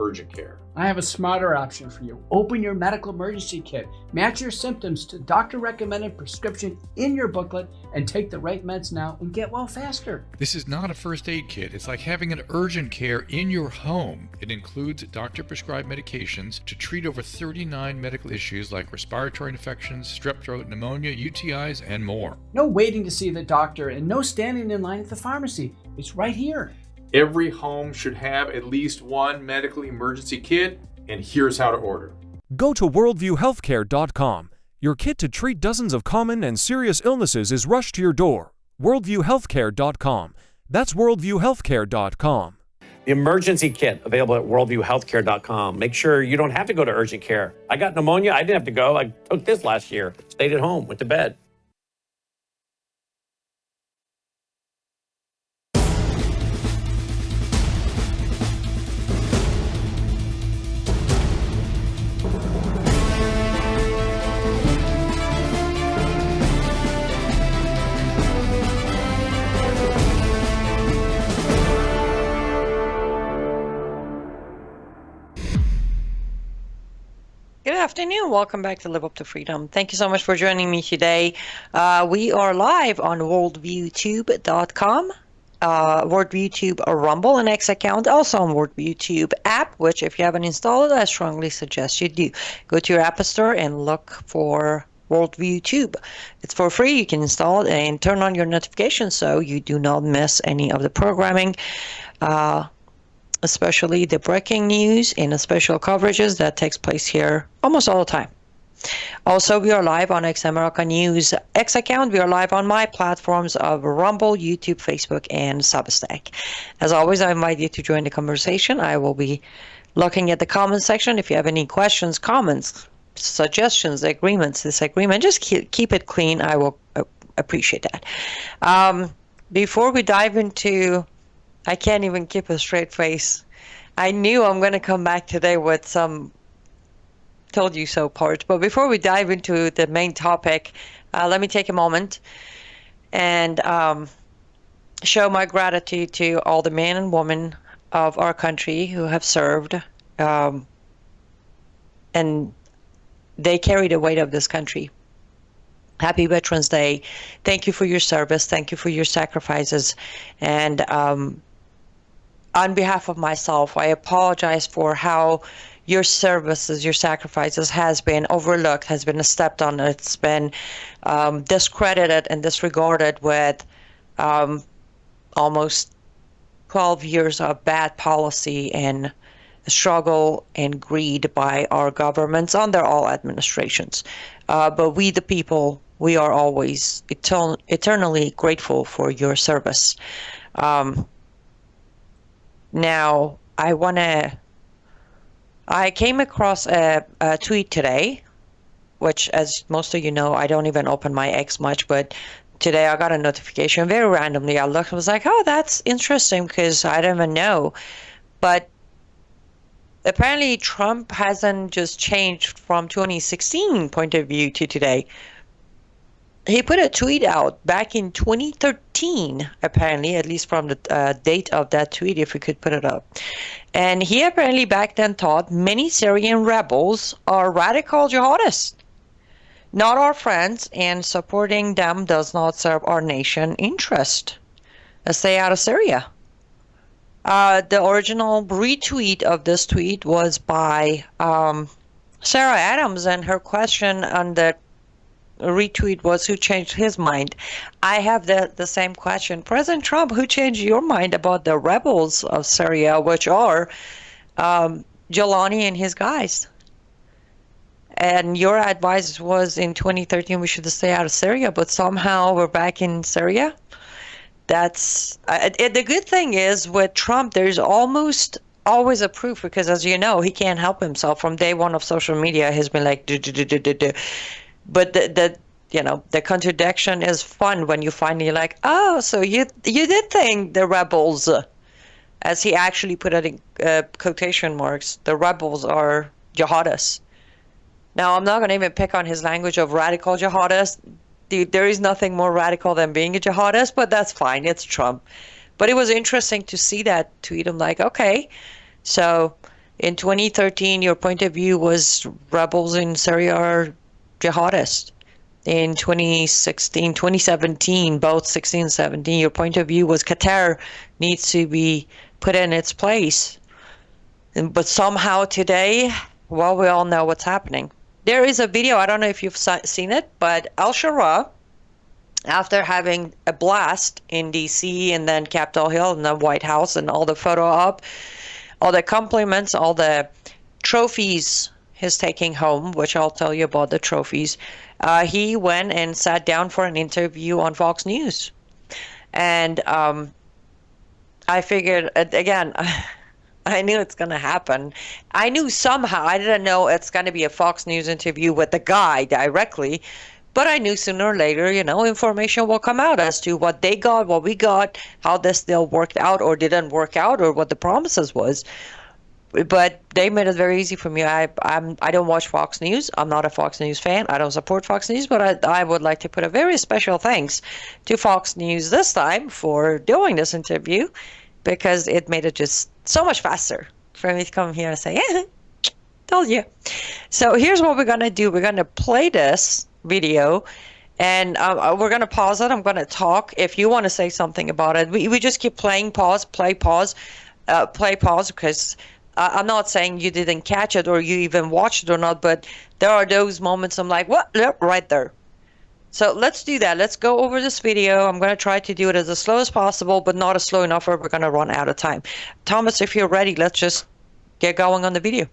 urgent care. I have a smarter option for you. Open your medical emergency kit. Match your symptoms to doctor-recommended prescription in your booklet and take the right meds now and get well faster. This is not a first aid kit. It's like having an urgent care in your home. It includes doctor-prescribed medications to treat over 39 medical issues like respiratory infections, strep throat, pneumonia, UTIs, and more. No waiting to see the doctor and no standing in line at the pharmacy. It's right here. Every home should have at least one medical emergency kit, and here's how to order. Go to worldviewhealthcare.com. Your kit to treat dozens of common and serious illnesses is rushed to your door. worldviewhealthcare.com. That's worldviewhealthcare.com. The emergency kit available at worldviewhealthcare.com. Make sure you don't have to go to urgent care. I got pneumonia. I didn't have to go. I took this last year. Stayed at home, went to bed. Good afternoon. Welcome back to Live Up to Freedom. Thank you so much for joining me today. We are live on worldviewtube.com, WorldviewTube Rumble and X account, also on WorldviewTube app, which if you haven't installed it, I strongly suggest you do. Go to your app store and look for WorldviewTube. It's for free. You can install it and turn on your notifications so you do not miss any of the programming. Especially the breaking news and the special coverages that takes place here almost all the time. Also, we are live on X America News X account. We are live on my platforms of Rumble, YouTube, Facebook, and Substack. As always, I invite you to join the conversation. I will be looking at the comment section. If you have any questions, comments, suggestions, agreements, disagreement, just keep it clean. I will appreciate that. Before we dive into I can't even keep a straight face. I knew I'm going to come back today with some told you so parts. But before we dive into the main topic, let me take a moment and show my gratitude to all the men and women of our country who have served. And they carry the weight of this country. Happy Veterans Day. Thank you for your service. Thank you for your sacrifices. And on behalf of myself, I apologize for how your services, your sacrifices has been overlooked, has been stepped on. It's been discredited and disregarded with almost 12 years of bad policy and struggle and greed by our governments under all administrations. But we, the people, we are always eternally grateful for your service. Now, I came across a tweet today, which, as most of you know, I don't even open my X much, but today I got a notification very randomly. I looked and was like, oh, that's interesting because I don't even know. But apparently Trump hasn't just changed from 2016 point of view to today. He put a tweet out back in 2013, apparently, at least from the date of that tweet, if we could put it up. And he apparently back then thought many Syrian rebels are radical jihadists, not our friends, and supporting them does not serve our nation interest. Let's stay out of Syria. The original retweet of this tweet was by Sarah Adams, and her question on the retweet was, who changed his mind? I have the same question. President Trump, who changed your mind about the rebels of Syria, which are Al-Julani and his guys? And your advice was in 2013 we should stay out of Syria, but somehow we're back in Syria. That's the good thing is with Trump, there's almost always a proof, because as you know, he can't help himself. From day one of social media, he's been like, but the contradiction is fun when you finally like, oh, so you did think the rebels, as he actually put it in quotation marks, the rebels are jihadists. Now, I'm not going to even pick on his language of radical jihadists. There is nothing more radical than being a jihadist, but that's fine. It's Trump. But it was interesting to see that tweet. I'm like, okay, so In 2013, your point of view was rebels in Syria are jihadists. In 2017, both 16 and 17, your point of view was Qatar needs to be put in its place. But somehow today, well, we all know what's happening. There is a video, I don't know if you've seen it, but Al-Sharaa, after having a blast in DC and then Capitol Hill and the White House and all the photo op, all the compliments, all the trophies he's taking home, which I'll tell you about the trophies, he went and sat down for an interview on Fox News. And I figured, again, I knew it's going to happen. I knew somehow, I didn't know it's going to be a Fox News interview with the guy directly, but I knew sooner or later, information will come out as to what they got, what we got, how this deal worked out or didn't work out, or what the promises was. But they made it very easy for me. I don't watch Fox News. I'm not a Fox News fan. I don't support Fox News, but I would like to put a very special thanks to Fox News this time for doing this interview, because it made it just so much faster for me to come here and say, told you. So here's what we're going to do. We're going to play this video, and we're going to pause it. I'm going to talk. If you want to say something about it, we just keep playing, pause, play, pause, play, pause, because I'm not saying you didn't catch it or you even watched it or not, but there are those moments I'm like, what? Yep, right there. So let's do that. Let's go over this video. I'm going to try to do it as slow as possible, but not as slow enough or we're going to run out of time. Thomas, if you're ready, let's just get going on the video.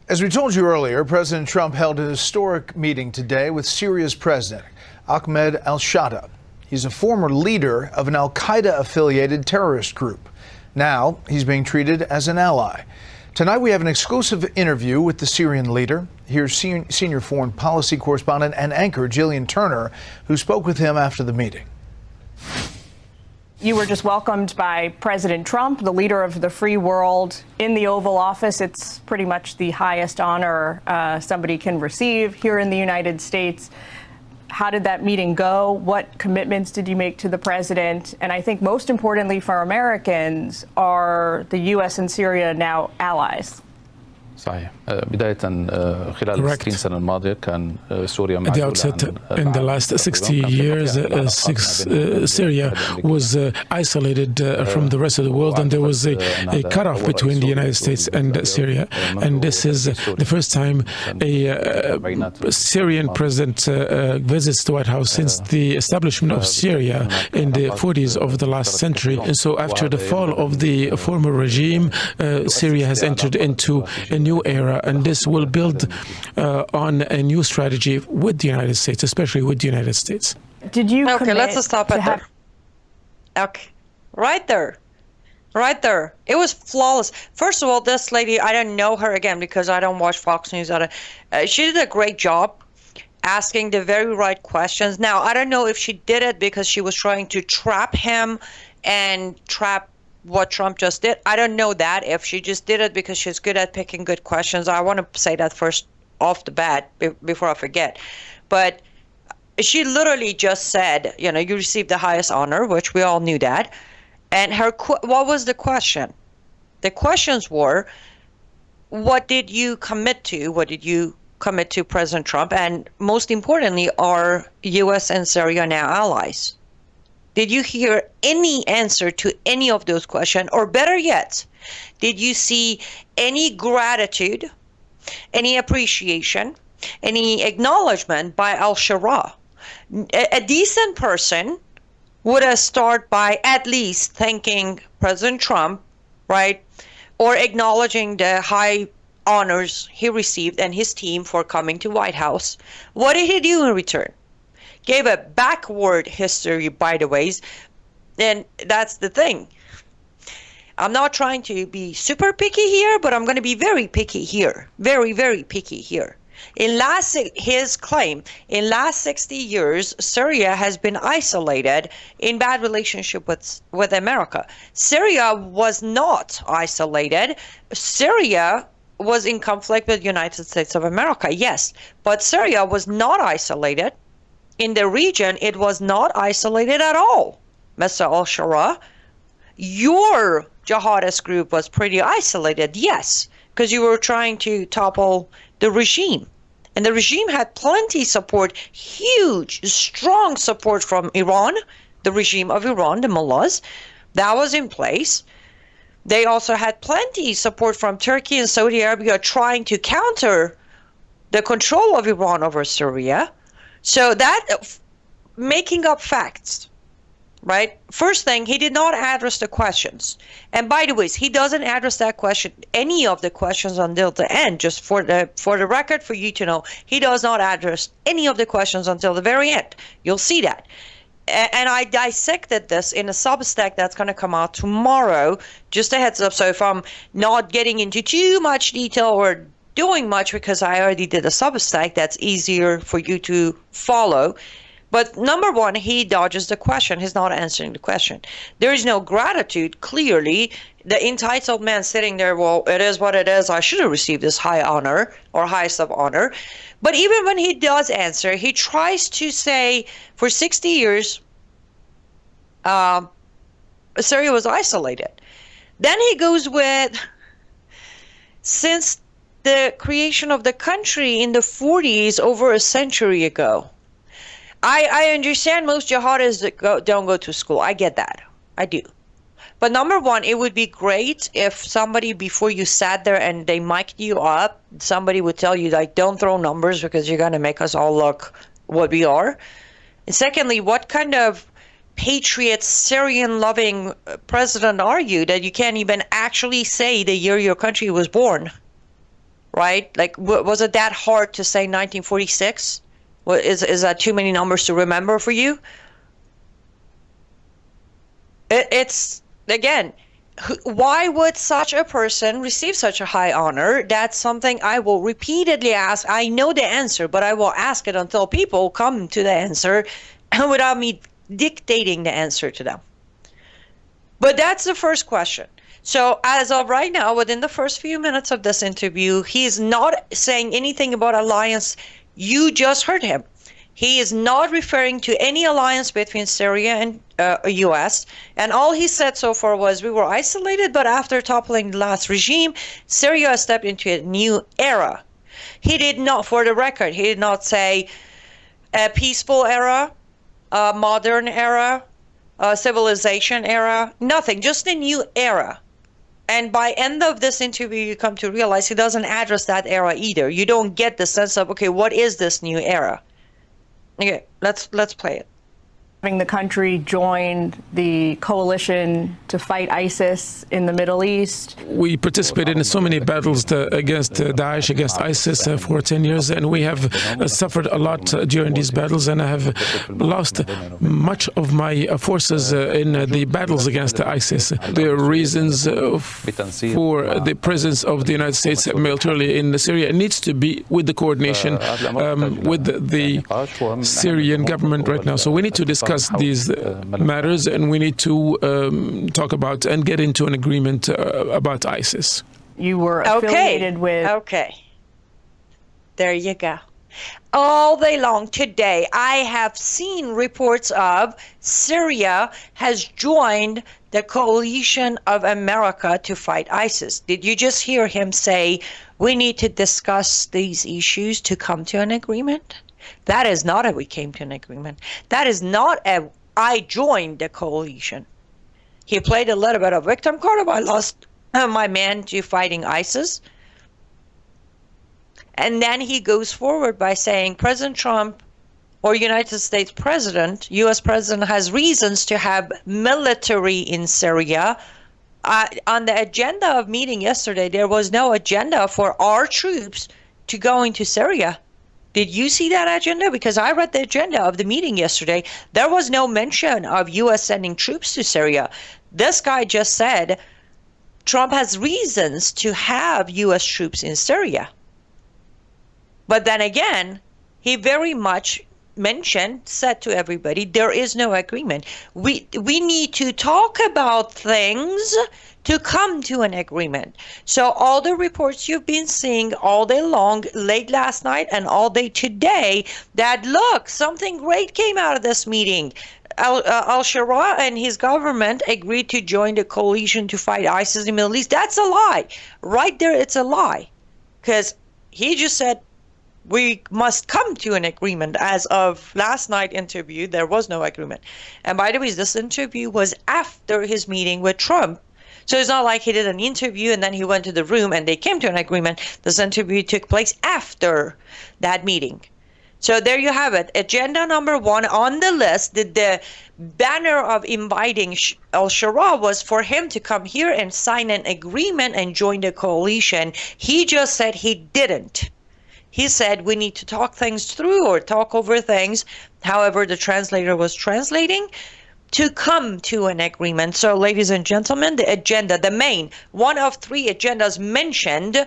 As we told you earlier, President Trump held a historic meeting today with Syria's president, Ahmed al-Sharaa. He's a former leader of an al-Qaeda-affiliated terrorist group. Now he's being treated as an ally. Tonight we have an exclusive interview with the Syrian leader. Here's senior foreign policy correspondent and anchor Jillian Turner, who spoke with him after the meeting. You were just welcomed by President Trump, the leader of the free world, in the Oval Office. It's pretty much the highest honor somebody can receive here in the United States. How did that meeting go? What commitments did you make to the president? And I think most importantly for Americans, are the U.S. and Syria now allies? صحيح. بداية خلال 60 سنة الماضية كان سوريا At the outset, in the last 60 years, Syria was isolated from the rest of the world, and there was a cutoff between the United States and Syria. And this is the first time a Syrian president visits the White House since the establishment of Syria in the 40s of the last century. And so after the fall of the former regime, Syria has entered into a new era, and this will build on a new strategy with the United States, especially with the United States. Did you Okay, let's stop it there. Okay, right there. It was flawless. First of all, this lady, I don't know her again because I don't watch Fox News. She did a great job asking the very right questions. Now, I don't know if she did it because she was trying to trap him and trap what Trump just did. I don't know that. If she just did it because she's good at picking good questions, I want to say that first off the bat before I forget. But she literally just said, you received the highest honor, which we all knew that. And what was the question? The questions were, what did you commit to? What did you commit to President Trump? And most importantly, are U.S. and Syria now allies? Did you hear any answer to any of those questions? Or better yet, did you see any gratitude, any appreciation, any acknowledgement by Al-Sharaa? A decent person would have started by at least thanking President Trump, right? Or acknowledging the high honors he received and his team for coming to White House. What did he do in return? Gave a backward history, by the ways, and that's the thing. I'm not trying to be super picky here, but I'm going to be very picky here. Very, very picky here. His claim, in last 60 years, Syria has been isolated in bad relationship with America. Syria was not isolated. Syria was in conflict with the United States of America, yes, but Syria was not isolated. In the region, it was not isolated at all, Mr. Al-Sharaa. Your jihadist group was pretty isolated, yes, because you were trying to topple the regime. And the regime had plenty support, huge, strong support from Iran, the regime of Iran, the mullahs. That was in place. They also had plenty support from Turkey and Saudi Arabia trying to counter the control of Iran over Syria. So that, making up facts, right? First thing, he did not address the questions. And by the way, he doesn't address that question, any of the questions until the end, just for the record, for you to know, he does not address any of the questions until the very end. You'll see that. And I dissected this in a Substack that's going to come out tomorrow. Just a heads up. So if I'm not getting into too much detail or doing much, because I already did a Substack, that's easier for you to follow. But number one, he dodges the question. He's not answering the question. There is no gratitude, clearly. The entitled man sitting there, well, it is what it is. I should have received this high honor or highest of honor. But even when he does answer, he tries to say for 60 years, Syria was isolated. Then he goes with, since the creation of the country in the 40s, over a century ago. I understand most jihadists don't go to school. I get that. I do. But number one, it would be great if somebody, before you sat there and they mic'd you up, somebody would tell you, like, don't throw numbers because you're going to make us all look what we are. And secondly, what kind of patriot, Syrian-loving president are you that you can't even actually say the year your country was born? Right? Like, was it that hard to say 1946? Is that too many numbers to remember for you? It's, again, why would such a person receive such a high honor? That's something I will repeatedly ask. I know the answer, but I will ask it until people come to the answer without me dictating the answer to them. But that's the first question. So as of right now, within the first few minutes of this interview, he is not saying anything about alliance. You just heard him. He is not referring to any alliance between Syria and U.S. And all he said so far was we were isolated, but after toppling the last regime, Syria stepped into a new era. He did not, for the record, he did not say a peaceful era, a modern era, a civilization era, nothing, just a new era. And by end of this interview, you come to realize he doesn't address that era either. You don't get the sense of, okay, what is this new era? Okay, let's play it. Having the country join the coalition to fight ISIS in the Middle East. We participated in so many battles against Daesh, against ISIS for 10 years, and we have suffered a lot during these battles, and I have lost much of my forces in the battles against ISIS. The reasons for the presence of the United States militarily in Syria needs to be with the coordination with the Syrian government right now. So we need to discuss these matters, and we need to talk about and get into an agreement about ISIS. You were affiliated with... Okay. There you go. All day long today, I have seen reports of Syria has joined the coalition of America to fight ISIS. Did you just hear him say, we need to discuss these issues to come to an agreement? That is not a we came to an agreement. That is not a I joined the coalition. He played a little bit of victim card. I lost my man to fighting ISIS. And then he goes forward by saying President Trump or United States President, U.S. President, has reasons to have military in Syria. On the agenda of meeting yesterday, there was no agenda for our troops to go into Syria. Did you see that agenda? Because I read the agenda of the meeting yesterday. There was no mention of U.S. sending troops to Syria. This guy just said Trump has reasons to have U.S. troops in Syria. But then again, he very much said to everybody, there is no agreement. We need to talk about things to come to an agreement. So all the reports you've been seeing all day long, late last night and all day today, that look, something great came out of this meeting. Al-Sharaa and his government agreed to join the coalition to fight ISIS in the Middle East. That's a lie. Right there, it's a lie. Because he just said, we must come to an agreement. As of last night's interview, there was no agreement. And by the way, this interview was after his meeting with Trump. So it's not like he did an interview and then he went to the room and they came to an agreement. This interview took place after that meeting. So there you have it. Agenda number 1 on the list, the banner of inviting Al-Sharaa was for him to come here and sign an agreement and join the coalition. He just said he didn't. He said we need to talk things through or talk over things. However, the translator was translating to come to an agreement. So, ladies and gentlemen, the agenda, the main, one of 3 agendas mentioned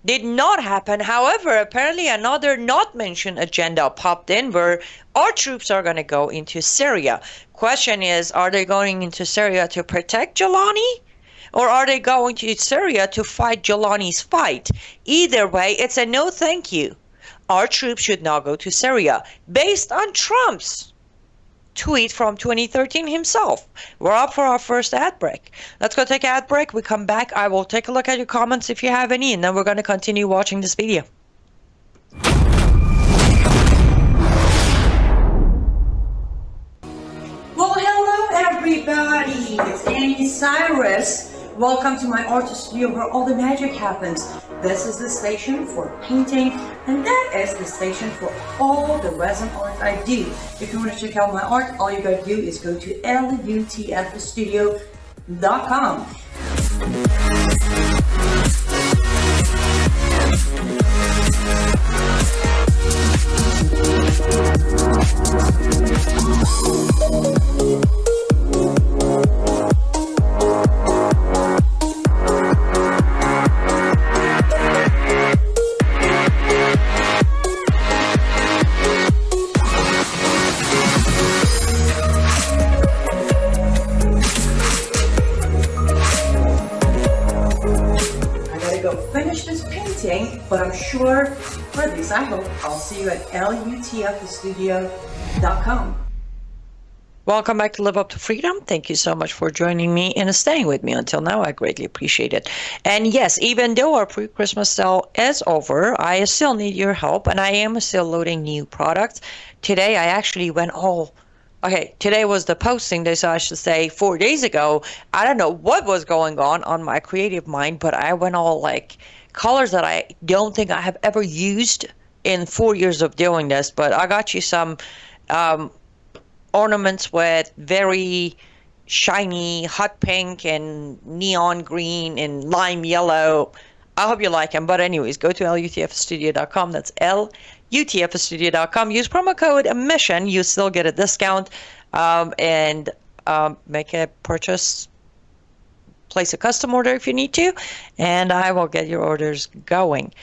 did not happen. However, apparently another not mentioned agenda popped in where our troops are going to go into Syria. Question is, are they going into Syria to protect Julani? Or are they going to Syria to fight Julani's fight? Either way, it's a no thank you. Our troops should not go to Syria. Based on Trump's tweet from 2013 himself. We're up for our first ad break. Let's go take an ad break. We come back. I will take a look at your comments if you have any, and then we're going to continue watching this video. Well, hello everybody. It's Annie Cyrus. Welcome to my art studio where all the magic happens. This is the station for painting, and that is the station for all the resin art I do. If you want to check out my art, all you gotta do is go to lutfstudio.com. But I'm sure, or at least I hope, I'll see you at lutfstudio.com. Welcome back to Live Up to Freedom. Thank you so much for joining me and staying with me until now. I greatly appreciate it. And yes, even though our pre-Christmas sale is over, I still need your help, and I am still loading new products. Today, I actually went today was the posting day, so I should say 4 days ago. I don't know what was going on my creative mind, but I went all like colors that I don't think I have ever used in 4 years of doing this, but I got you some ornaments with very shiny hot pink and neon green and lime yellow. I hope you like them, but anyways, go to lutfstudio.com. That's lutfstudio.com. Use promo code EMISSION. You still get a discount, and make a purchase. Place a custom order if you need to, and I will get your orders going.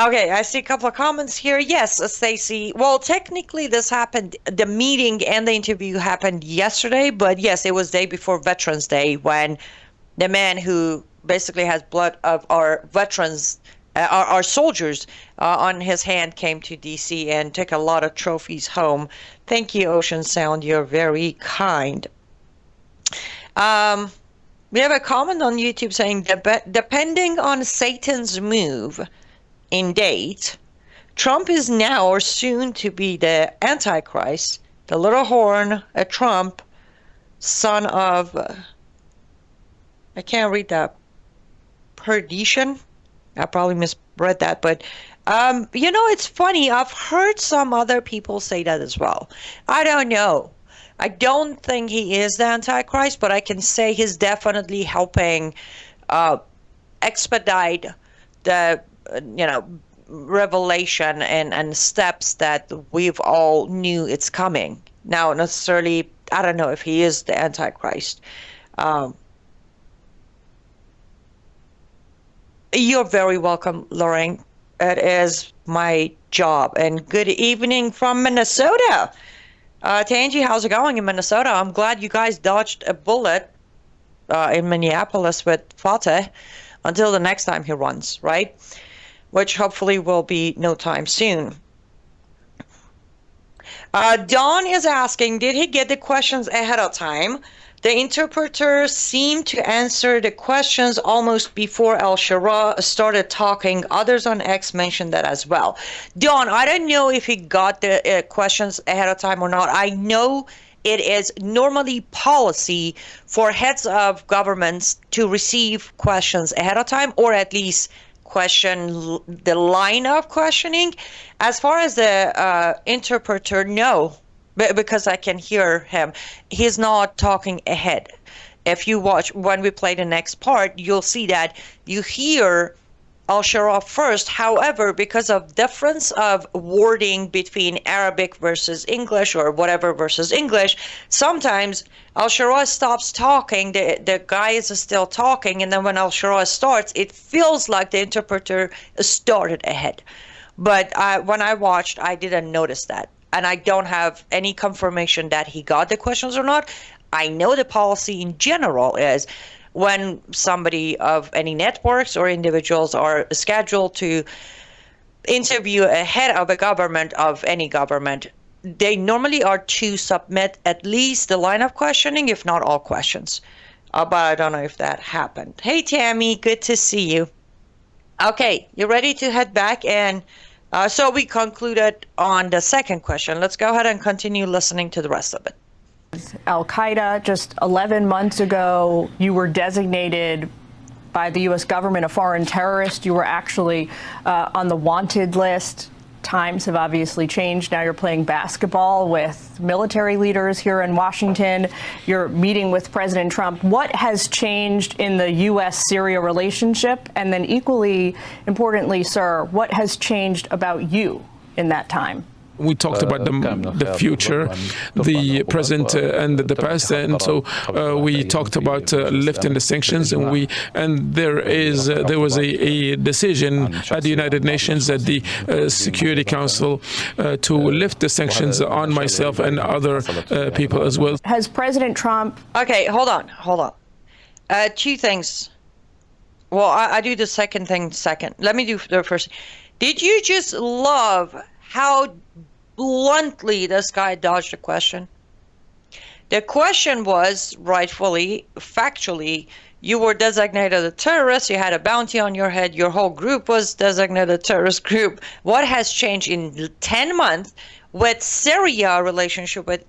Okay, I see a couple of comments here. Yes, Stacy. Well, technically this happened, the meeting and the interview happened yesterday, but yes, it was day before Veterans Day when the man who basically has blood of our veterans, our soldiers on his hand came to DC and took a lot of trophies home. Thank you, Ocean Sound. You're very kind. We have a comment on YouTube saying, depending on Satan's move in date, Trump is now or soon to be the Antichrist, the little horn, a Trump, son of, I can't read that, perdition? I probably misread that, but, you know, it's funny. I've heard some other people say that as well. I don't know. I don't think he is the Antichrist, but I can say he's definitely helping expedite the, revelation and steps that we've all knew it's coming. Now, necessarily, I don't know if he is the Antichrist. You're very welcome, Lorraine. It is my job. And good evening from Minnesota. Tangi, how's it going in Minnesota? I'm glad you guys dodged a bullet in Minneapolis with Fateh until the next time he runs, right? Which hopefully will be no time soon. Don is asking, did he get the questions ahead of time? The interpreter seemed to answer the questions almost before Al-Sharaa started talking. Others on X mentioned that as well. Don, I don't know if he got the questions ahead of time or not. I know it is normally policy for heads of governments to receive questions ahead of time, or at least question the line of questioning. As far as the interpreter, no. Because I can hear him. He's not talking ahead. If you watch, when we play the next part, you'll see that you hear Al-Sharaa first. However, because of difference of wording between Arabic versus English or whatever versus English, sometimes Al-Sharaa stops talking, the guy is still talking, and then when Al-Sharaa starts, it feels like the interpreter started ahead. But when I watched, I didn't notice that. And I don't have any confirmation that he got the questions or not. I know the policy in general is when somebody of any networks or individuals are scheduled to interview a head of a government, of any government, they normally are to submit at least the line of questioning, if not all questions. But I don't know if that happened. Hey, Tammy, good to see you. Okay, you ready to head back? And so we concluded on the second question. Let's go ahead and continue listening to the rest of it. Al-Qaeda, just 11 months ago, you were designated by the U.S. government a foreign terrorist. You were actually on the wanted list. Times have obviously changed. Now you're playing basketball with military leaders here in Washington. You're meeting with President Trump. What has changed in the U.S.-Syria relationship? And then equally importantly, sir, what has changed about you in that time? We talked about the future, the present, and the past, and so we talked about lifting the sanctions, and there was a decision at the United Nations, at the Security Council, to lift the sanctions on myself and other people as well. Has President Trump? Okay, hold on. Two things. Well, I do the second thing second. Let me do the first. Did you just love how bluntly this guy dodged the question? The question was, rightfully, factually, you were designated a terrorist, you had a bounty on your head, your whole group was designated a terrorist group. What has changed in 10 months with Syria relationship with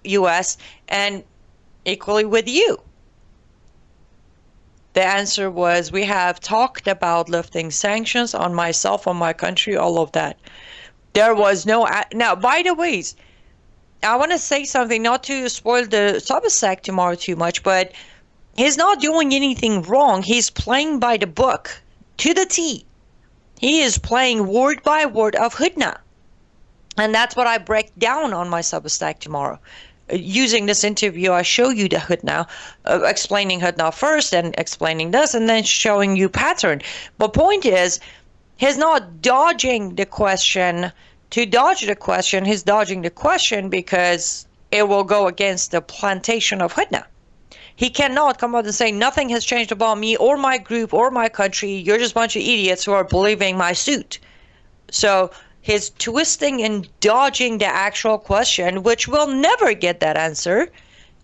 US and equally with you? The answer was, we have talked about lifting sanctions on myself, on my country, all of that. There was no... Now, by the way, I want to say something, not to spoil the Substack tomorrow too much, but he's not doing anything wrong. He's playing by the book, to the T. He is playing word by word of Hudna. And that's what I break down on my Substack tomorrow. Using this interview, I show you the Hudna, explaining Hudna first and explaining this, and then showing you pattern. But point is, he's not dodging the question to dodge the question. He's dodging the question because it will go against the plantation of Hudna. He cannot come out and say, nothing has changed about me or my group or my country. You're just a bunch of idiots who are believing my suit. So he's twisting and dodging the actual question, which will never get that answer.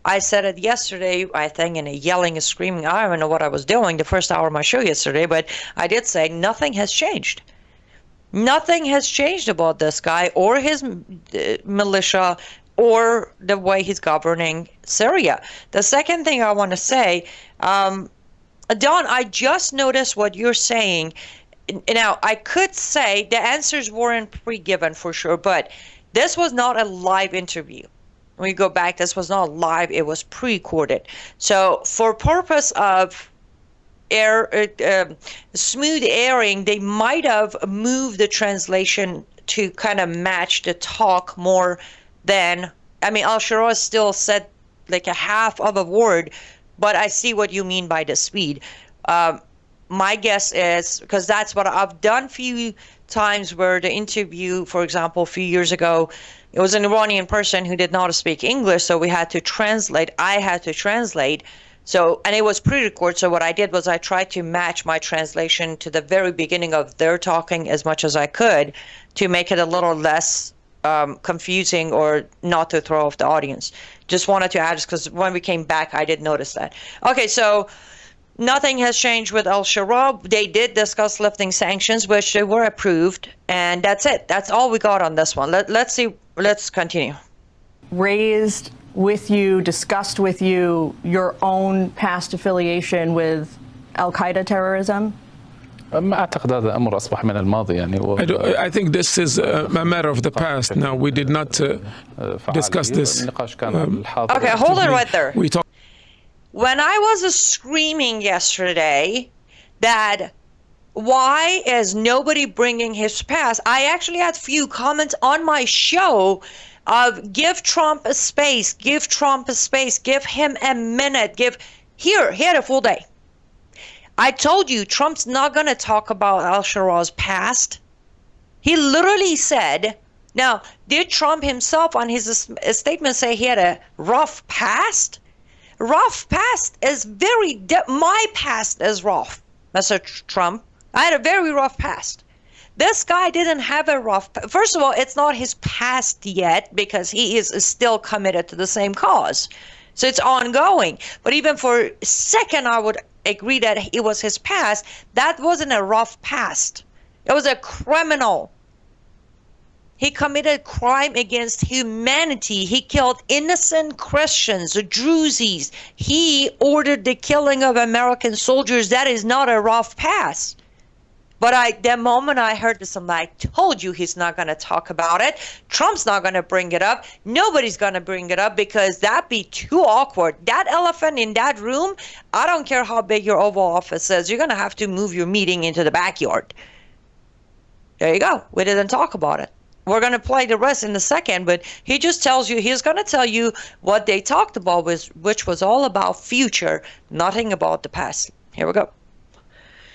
I said it yesterday, I think, in a yelling and screaming. I don't even know what I was doing the first hour of my show yesterday, but I did say nothing has changed. Nothing has changed about this guy or his militia or the way he's governing Syria. The second thing I want to say, Don, I just noticed what you're saying. Now, I could say the answers weren't pre-given for sure, but this was not a live interview. When we go back, this was not live, it was pre-recorded. So for purpose of smooth airing, they might have moved the translation to kind of match the talk more than, I mean, Al-Sharaa still said like a half of a word, but I see what you mean by the speed. My guess is, because that's what I've done a few times where the interview, for example, a few years ago, it was an Iranian person who did not speak English, so we had to translate. I had to translate. So, and it was pre-recorded, so what I did was I tried to match my translation to the very beginning of their talking as much as I could to make it a little less confusing or not to throw off the audience. Just wanted to add, because when we came back, I did notice that. Okay, so nothing has changed with Al-Sharaa. They did discuss lifting sanctions, which they were approved, and that's it. That's all we got on this one. Let's see. Let's continue. Raised with you, discussed with you, your own past affiliation with Al-Qaeda terrorism? ما أعتقد هذا أمر أصبح من الماضي يعني. I think this is a matter of the past now. We did not discuss this. Okay, hold on right there. When I was screaming yesterday that why is nobody bringing his past, I actually had few comments on my show of give Trump a space, give Trump a space, give him a minute, he had a full day. I told you Trump's not going to talk about Al-Sharaa's past. He literally said, now, did Trump himself on his statement say he had a rough past? Rough past is my past is rough, Mr. Trump. I had a very rough past. This guy didn't have a rough past. First of all, it's not his past yet because he is still committed to the same cause. So it's ongoing. But even for a second, I would agree that it was his past. That wasn't a rough past. It was a criminal. He committed crime against humanity. He killed innocent Christians, Druzes. He ordered the killing of American soldiers. That is not a rough past. But the moment I heard this, I'm like, I told you he's not going to talk about it. Trump's not going to bring it up. Nobody's going to bring it up because that'd be too awkward. That elephant in that room, I don't care how big your Oval Office is, you're going to have to move your meeting into the backyard. There you go. We didn't talk about it. We're going to play the rest in a second, but he just tells you, he's going to tell you what they talked about, which was all about future, nothing about the past. Here we go.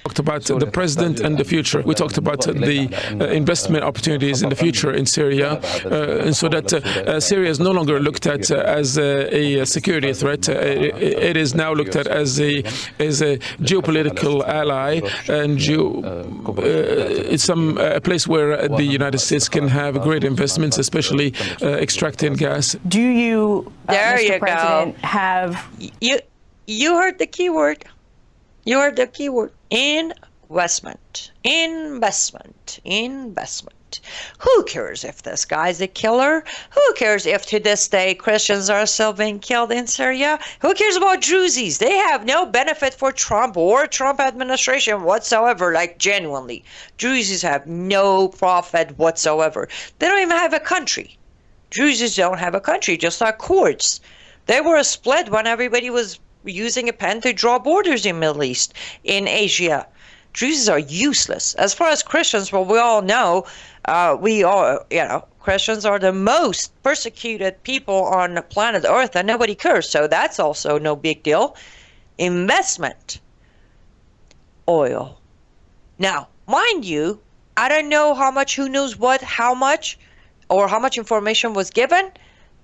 Talked about the president and the future. We talked about the investment opportunities in the future in Syria, and so that Syria is no longer looked at as a security threat. It is now looked at as a geopolitical ally, and it's a place where the United States can have great investments, especially extracting gas. Do you, Mr. President, have you heard the keyword? You heard the keyword. Investment. Investment. Investment. Who cares if this guy's a killer? Who cares if to this day Christians are still being killed in Syria? Who cares about Druzes? They have no benefit for Trump or Trump administration whatsoever, like genuinely. Druzes have no profit whatsoever. They don't even have a country. Druzes don't have a country, just like Kurds. They were a split when everybody was using a pen to draw borders in Middle East, in Asia. Druzes are useless. As far as Christians, well, we all know, Christians are the most persecuted people on planet Earth, and nobody cares. So that's also no big deal. Investment. Oil. Now, mind you, I don't know how much, who knows what, how much, or how much information was given.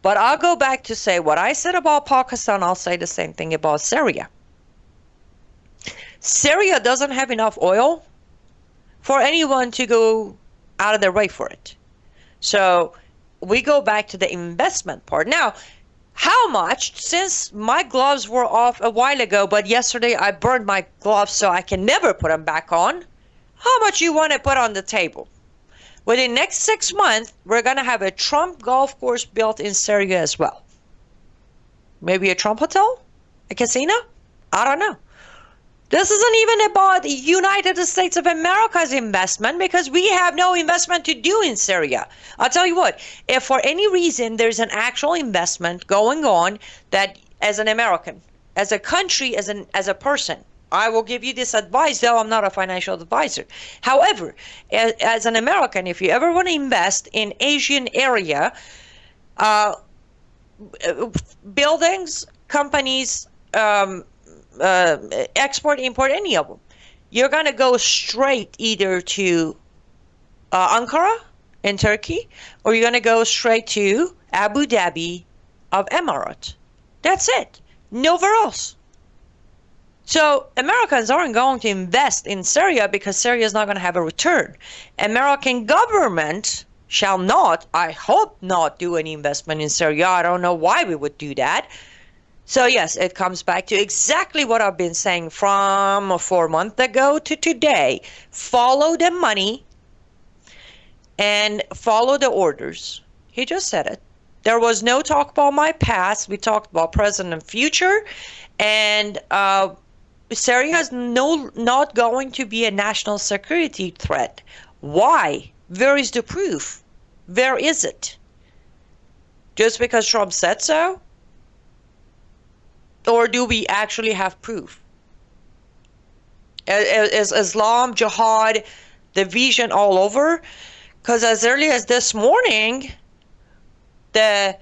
But I'll go back to say what I said about Pakistan, I'll say the same thing about Syria. Syria doesn't have enough oil for anyone to go out of their way for it. So we go back to the investment part. Now, how much, since my gloves were off a while ago, but yesterday I burned my gloves so I can never put them back on, how much you want to put on the table? Within the next 6 months, we're going to have a Trump golf course built in Syria as well. Maybe a Trump hotel? A casino? I don't know. This isn't even about the United States of America's investment because we have no investment to do in Syria. I'll tell you what, if for any reason there's an actual investment going on that as an American, as a country, as a person, I will give you this advice, though I'm not a financial advisor. However, as an American, if you ever want to invest in Asian area, buildings, companies, export, import, any of them, you're going to go straight either to Ankara in Turkey, or you're going to go straight to Abu Dhabi of Emirates. That's it. Nowhere else. So Americans aren't going to invest in Syria because Syria is not going to have a return. American government shall not, I hope not, do any investment in Syria. I don't know why we would do that. So yes, it comes back to exactly what I've been saying from 4 months ago to today. Follow the money and follow the orders. He just said it. There was no talk about my past. We talked about present and future. And Syria is not going to be a national security threat. Why? Where is the proof? Where is it? Just because Trump said so? Or do we actually have proof? Is Islam, jihad, division all over? Because as early as this morning, the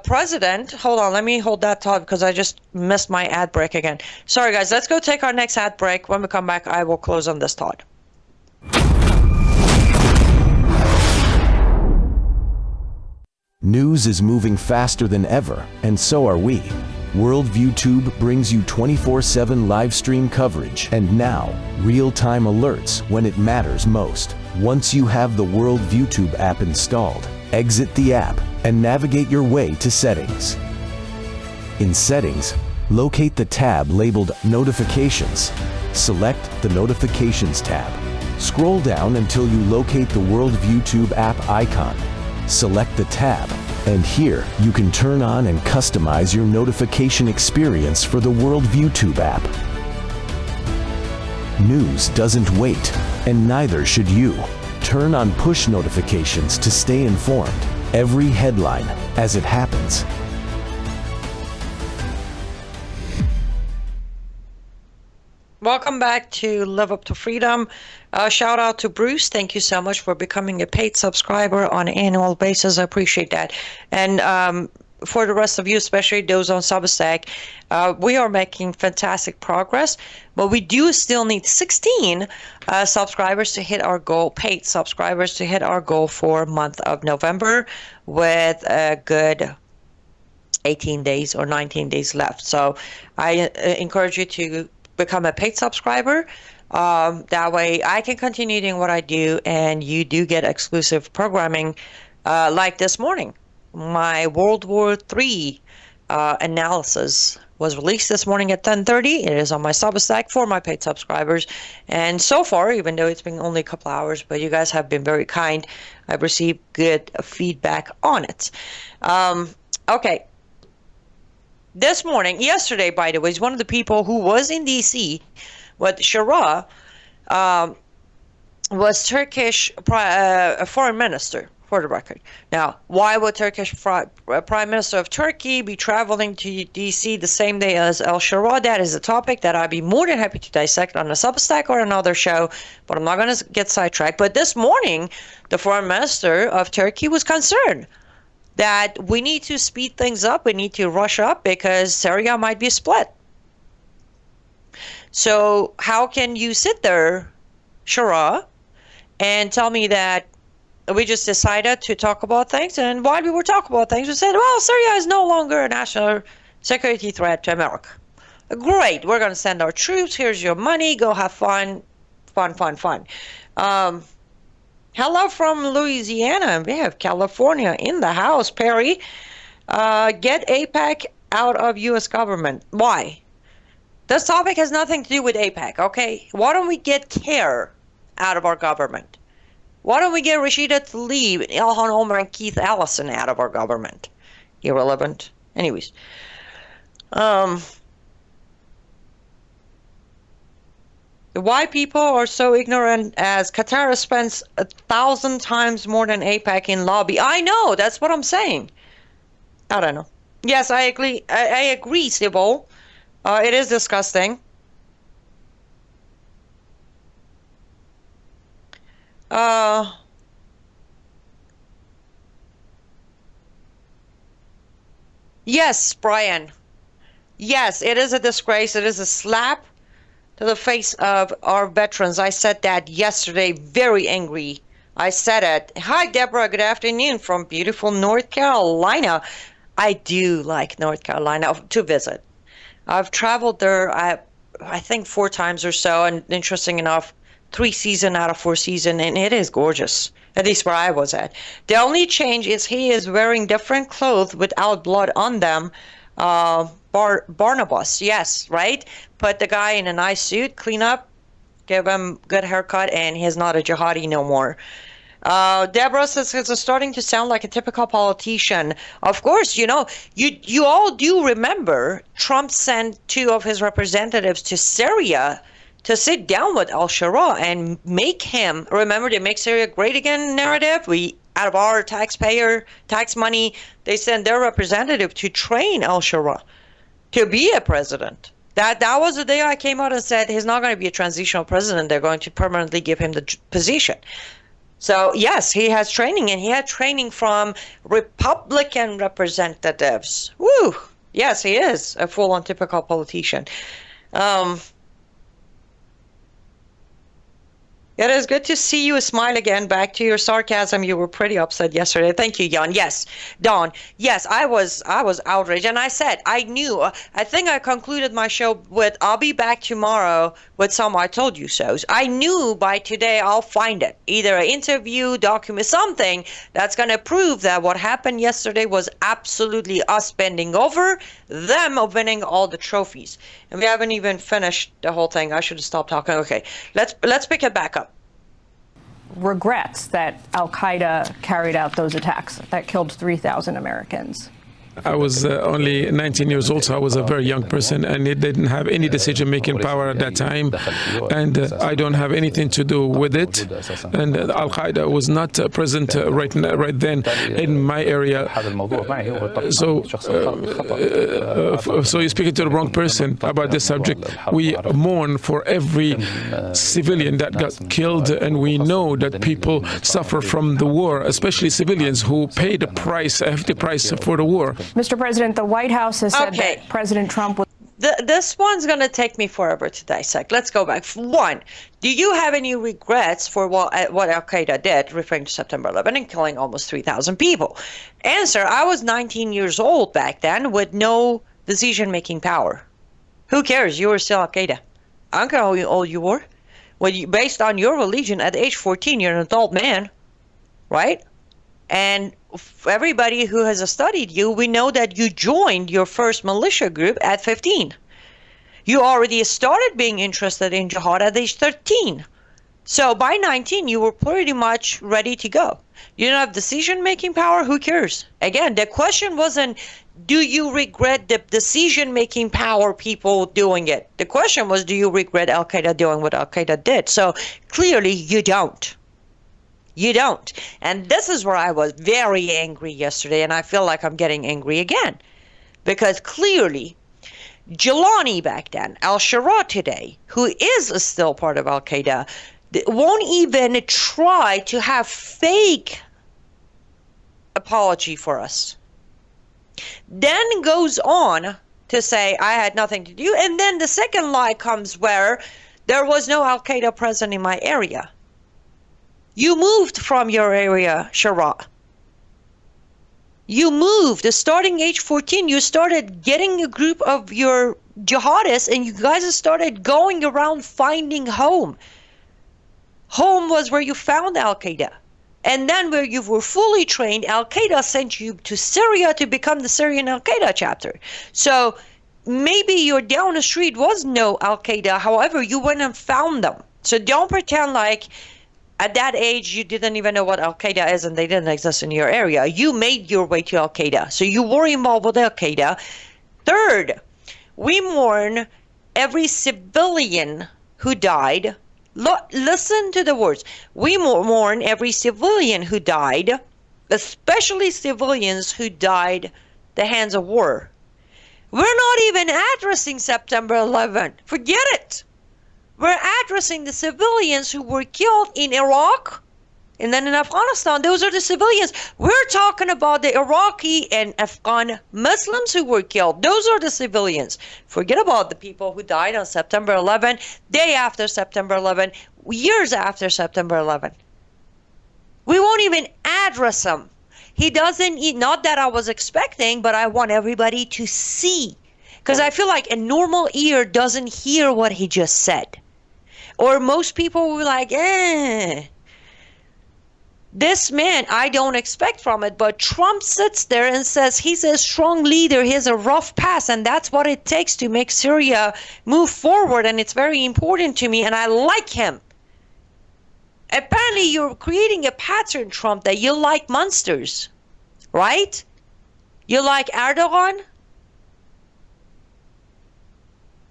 president, hold on, let me hold that thought because I just missed my ad break again. Sorry guys, let's go take our next ad break. When we come back, I will close on this thought. News is moving faster than ever, and so are we. Worldview Tube brings you 24/7 live stream coverage and now real-time alerts when it matters most. Once you have the Worldview Tube app installed, exit the app and navigate your way to Settings. In Settings, locate the tab labeled Notifications. Select the Notifications tab. Scroll down until you locate the Worldview Tube app icon. Select the tab, and here you can turn on and customize your notification experience for the Worldview Tube app. News doesn't wait, and neither should you. Turn on push notifications to stay informed. Every headline as it happens. Welcome back to Live Up to Freedom. Shout out to Bruce. Thank you so much for becoming a paid subscriber on an annual basis. I appreciate that. And for the rest of you, especially those on Substack, we are making fantastic progress, but we do still need 16 subscribers to hit our goal, paid subscribers to hit our goal for month of November with a good 18 days or 19 days left. So I encourage you to become a paid subscriber. That way I can continue doing what I do, and you do get exclusive programming like this morning. My World War III analysis was released this morning at 10:30. It is on my Substack for my paid subscribers. And so far, even though it's been only a couple hours, but you guys have been very kind, I've received good feedback on it. Okay. This morning, yesterday, by the way, is one of the people who was in D.C. with Sharaa, was Turkish foreign minister, for the record. Now, why would Turkish Prime Minister of Turkey be traveling to D.C. the same day as Al-Sharaa? That is a topic that I'd be more than happy to dissect on a Substack or another show, but I'm not going to get sidetracked. But this morning, the foreign minister of Turkey was concerned that we need to speed things up, we need to rush up because Syria might be split. So how can you sit there, Sharaa, and tell me that we just decided to talk about things, and while we were talking about things, we said, well, Syria is no longer a national security threat to America. Great, we're going to send our troops, here's your money, go have fun. Hello from Louisiana. We have California in the house, Perry. Get AIPAC out of U.S. government. Why? This topic has nothing to do with AIPAC, okay? Why don't we get CARE out of our government? Why don't we get Rashida Tlaib, Ilhan Omar, and Keith Ellison out of our government? Irrelevant. Anyways. Why people are so ignorant as Qatar spends 1,000 times more than AIPAC in lobby. I know, that's what I'm saying. I don't know. Yes, I agree. I agree, Sybil. It is disgusting. Yes, Brian. Yes, it is a disgrace. It is a slap to the face of our veterans. I said that yesterday, very angry. I said it. Hi, Deborah. Good afternoon from beautiful North Carolina. I do like North Carolina to visit. I've traveled there, I think 4 times or so, and interesting enough, 3 seasons out of 4 seasons, and it is gorgeous. At least where I was at. The only change is he is wearing different clothes without blood on them. Barnabas, yes, right? Put the guy in a nice suit, clean up, give him good haircut, and he's not a jihadi no more. Deborah says it's starting to sound like a typical politician. Of course, you know, you all do remember Trump sent 2 of his representatives to Syria to sit down with Al-Sharaa and make him, remember the Make Syria Great Again narrative? We, out of our taxpayer tax money, they sent their representative to train Al-Sharaa to be a president. That was the day I came out and said he's not going to be a transitional president. They're going to permanently give him the position. So yes, he has training, and he had training from Republican representatives. Woo! Yes, he is a full-on typical politician. It is good to see you smile again. Back to your sarcasm. You were pretty upset yesterday. Thank you, Jan. Yes, Dawn. Yes, I was outraged, and I said I knew. I think I concluded my show with I'll be back tomorrow with some I told you so's. I knew by today I'll find it, either an interview, document, something that's going to prove that what happened yesterday was absolutely us bending over them winning all the trophies. And we haven't even finished the whole thing. I should have stopped talking. Okay, let's pick it back up. Regrets that Al-Qaeda carried out those attacks that killed 3,000 Americans. I was only 19 years old, so I was a very young person, and it didn't have any decision-making power at that time, and I don't have anything to do with it. And Al-Qaeda was not present right then in my area. So you're speaking to the wrong person about this subject. We mourn for every civilian that got killed, and we know that people suffer from the war, especially civilians who paid a hefty price for the war. Mr. President, the White House has said that President Trump was... This one's going to take me forever to dissect. Let's go back. 1, do you have any regrets for what Al-Qaeda did, referring to September 11 and killing almost 3,000 people? Answer, I was 19 years old back then with no decision-making power. Who cares? You were still Al-Qaeda. I don't care how old you were. Well, based on your religion, at age 14, you're an adult man, right? And everybody who has studied you, we know that you joined your first militia group at 15. You already started being interested in jihad at age 13. So by 19, you were pretty much ready to go. You don't have decision-making power? Who cares? Again, the question wasn't, do you regret the decision-making power people doing it? The question was, do you regret Al-Qaeda doing what Al-Qaeda did? So clearly, you don't. You don't. And this is where I was very angry yesterday, and I feel like I'm getting angry again. Because clearly, Julani back then, Al-Sharaa today, who is still part of Al-Qaeda, won't even try to have fake apology for us. Then goes on to say, I had nothing to do. And then the second lie comes where there was no Al-Qaeda present in my area. You moved from your area, Sharaa. You moved. Starting age 14, you started getting a group of your jihadists, and you guys started going around finding home. Home was where you found Al-Qaeda. And then where you were fully trained, Al-Qaeda sent you to Syria to become the Syrian Al-Qaeda chapter. So maybe your down the street was no Al-Qaeda. However, you went and found them. So don't pretend like at that age, you didn't even know what Al-Qaeda is and they didn't exist in your area. You made your way to Al-Qaeda. So you were involved with Al-Qaeda. Third, we mourn every civilian who died. Listen to the words. We mourn every civilian who died, especially civilians who died the hands of war. We're not even addressing September 11. Forget it. We're addressing the civilians who were killed in Iraq and then in Afghanistan. Those are the civilians. We're talking about the Iraqi and Afghan Muslims who were killed. Those are the civilians. Forget about the people who died on September 11, day after September 11, years after September 11. We won't even address them. He doesn't, not that I was expecting, but I want everybody to see. Because I feel like a normal ear doesn't hear what he just said. Or most people will be like, This man, I don't expect from it, but Trump sits there and says he's a strong leader, he has a rough past, and that's what it takes to make Syria move forward, and it's very important to me, and I like him. Apparently, you're creating a pattern, Trump, that you like monsters, right? You like Erdogan?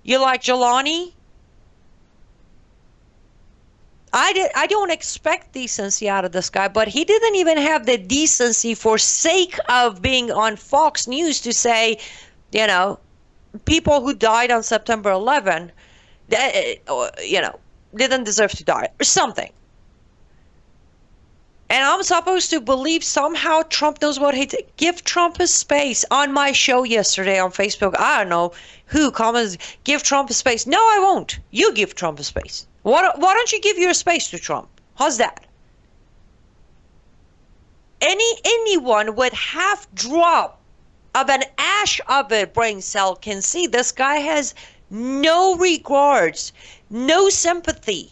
You like al-Julani? I don't expect decency out of this guy, but he didn't even have the decency for sake of being on Fox News to say, you know, people who died on September 11, you know, didn't deserve to die or something. And I'm supposed to believe somehow Trump knows what he did. Give Trump a space. On my show yesterday on Facebook, I don't know who comments, give Trump a space. No, I won't. You give Trump a space. Why don't you give your space to Trump? How's that? Anyone with half drop of an ash of a brain cell can see this guy has no regards, no sympathy.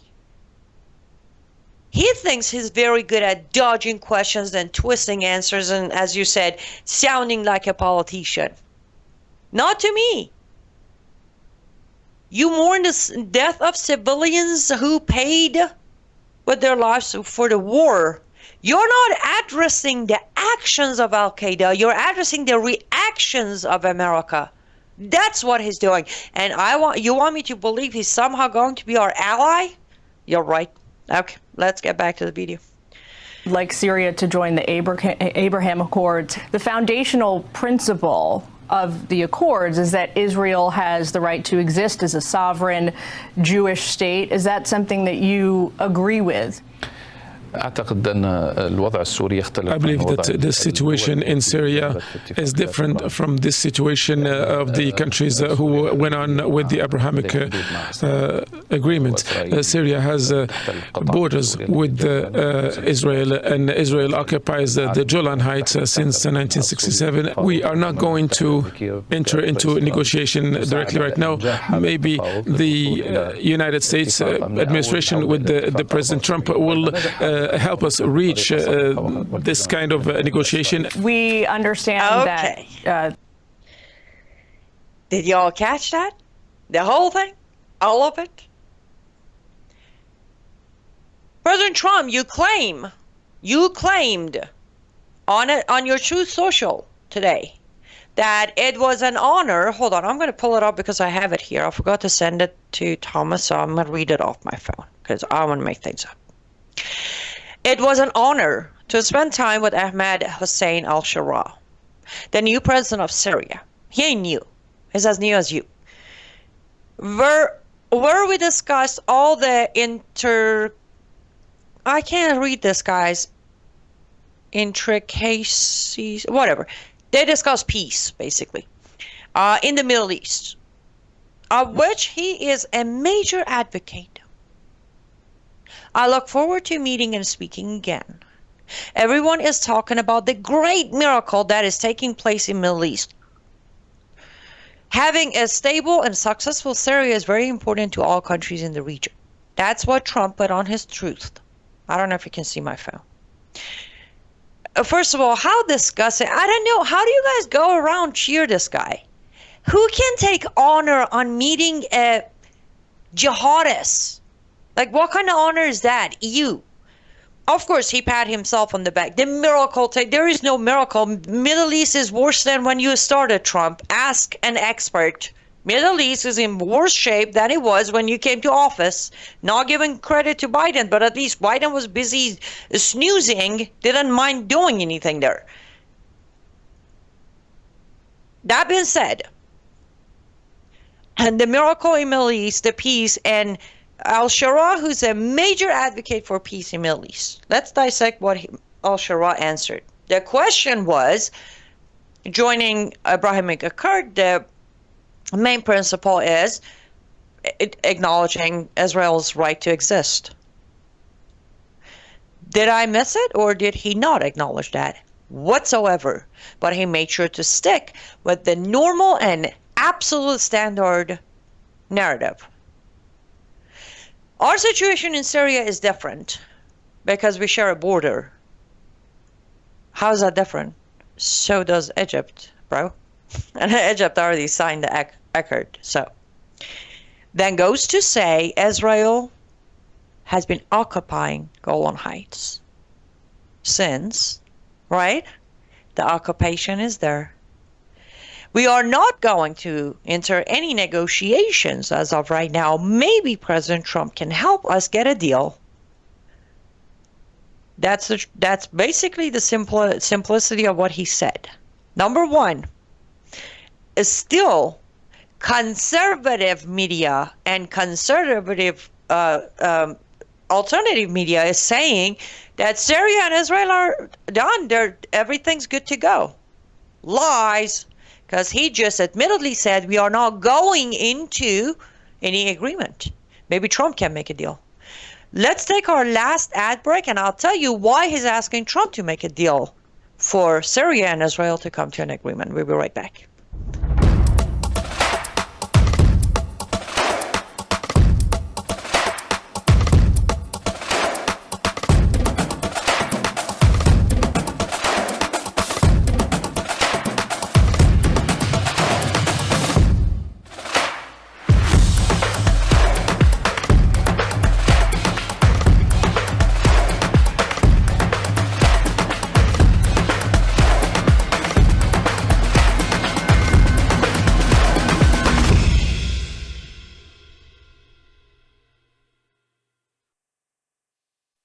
He thinks he's very good at dodging questions and twisting answers and, as you said, sounding like a politician. Not to me. You mourn the death of civilians who paid with their lives for the war. You're not addressing the actions of Al-Qaeda. You're addressing the reactions of America. That's what he's doing. And you want me to believe he's somehow going to be our ally? You're right. Okay, let's get back to the video. Like Syria to join the Abraham Accords, the foundational principle of the Accords is that Israel has the right to exist as a sovereign Jewish state. Is that something that you agree with? I believe that the situation in Syria is different from this situation of the countries who went on with the Abrahamic agreement. Syria has borders with Israel, and Israel occupies the Golan Heights since 1967. We are not going to enter into negotiation directly right now. Maybe the United States administration with the President Trump will help us reach this kind of negotiation. We understand that. Did y'all catch that? The whole thing? All of it? President Trump, you claimed on your Truth Social today that it was an honor. Hold on, I'm going to pull it up because I have it here. I forgot to send it to Thomas, so I'm going to read it off my phone because I want to make things up. It was an honor to spend time with Ahmed Hussein al-Sharaa, the new president of Syria. He ain't new. He's as new as you. Where we discussed all the I can't read this, guys. Intricacies, whatever. They discussed peace, basically, in the Middle East, of which he is a major advocate. I look forward to meeting and speaking again. Everyone is talking about the great miracle that is taking place in the Middle East. Having a stable and successful Syria is very important to all countries in the region. That's what Trump put on his truth. I don't know if you can see my phone. First of all, how disgusting. I don't know. How do you guys go around cheer this guy? Who can take honor on meeting a jihadist? Like, what kind of honor is that? You. Of course, he pat himself on the back. The miracle, there is no miracle. Middle East is worse than when you started, Trump. Ask an expert. Middle East is in worse shape than it was when you came to office. Not giving credit to Biden, but at least Biden was busy snoozing, didn't mind doing anything there. That being said, and the miracle in Middle East, the peace, and Al-Sharaa, who's a major advocate for peace in the Middle East. Let's dissect what Al-Sharaa answered. The question was, joining Abrahamic Accord, the main principle is acknowledging Israel's right to exist. Did I miss it, or did he not acknowledge that whatsoever? But he made sure to stick with the normal and absolute standard narrative. Our situation in Syria is different because we share a border. How is that different? So does Egypt, bro. And Egypt already signed the accord. So then goes to say Israel has been occupying Golan Heights since, right? The occupation is there. We are not going to enter any negotiations as of right now. Maybe President Trump can help us get a deal. That's basically the simplicity of what he said. Number one is still conservative media and conservative alternative media is saying that Syria and Israel are done. Everything's good to go. Lies. Because he just admittedly said we are not going into any agreement. Maybe Trump can make a deal. Let's take our last ad break, and I'll tell you why he's asking Trump to make a deal for Syria and Israel to come to an agreement. We'll be right back.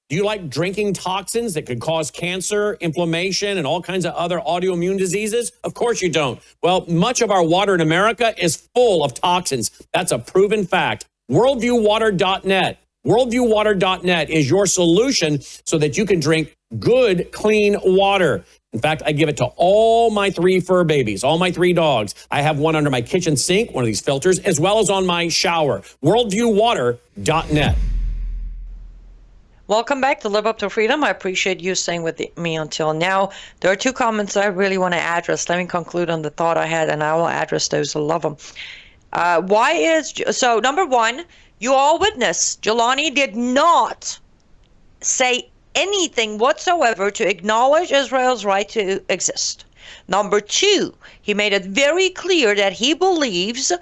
Do you like drinking toxins that could cause cancer, inflammation, and all kinds of other autoimmune diseases? Of course you don't. Well, much of our water in America is full of toxins. That's a proven fact. WorldviewWater.net. WorldviewWater.net is your solution so that you can drink good, clean water. In fact, I give it to all my 3 fur babies, all my 3 dogs. I have one under my kitchen sink, one of these filters, as well as on my shower. WorldviewWater.net. Welcome back to Live Up to Freedom. I appreciate you staying with me until now. There are 2 comments I really want to address. Let me conclude on the thought I had, and I will address those. I love them. So number 1, you all witness, Julani did not say anything whatsoever to acknowledge Israel's right to exist. Number 2, he made it very clear that he believes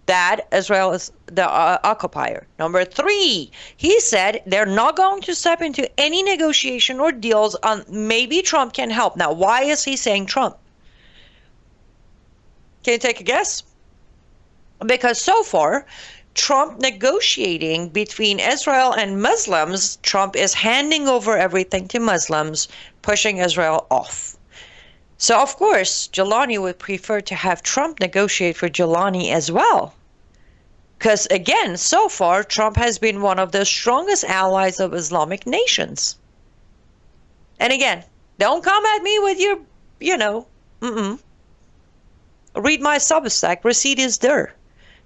that Israel is the occupier. Number 3, he said they're not going to step into any negotiation or deals on maybe Trump can help. Now, why is he saying Trump? Can you take a guess? Because so far, Trump negotiating between Israel and Muslims, Trump is handing over everything to Muslims, pushing Israel off. So, of course, Julani would prefer to have Trump negotiate for Julani as well. Because, again, so far, Trump has been one of the strongest allies of Islamic nations. And again, don't come at me with your, Read my Substack. Receipt is there.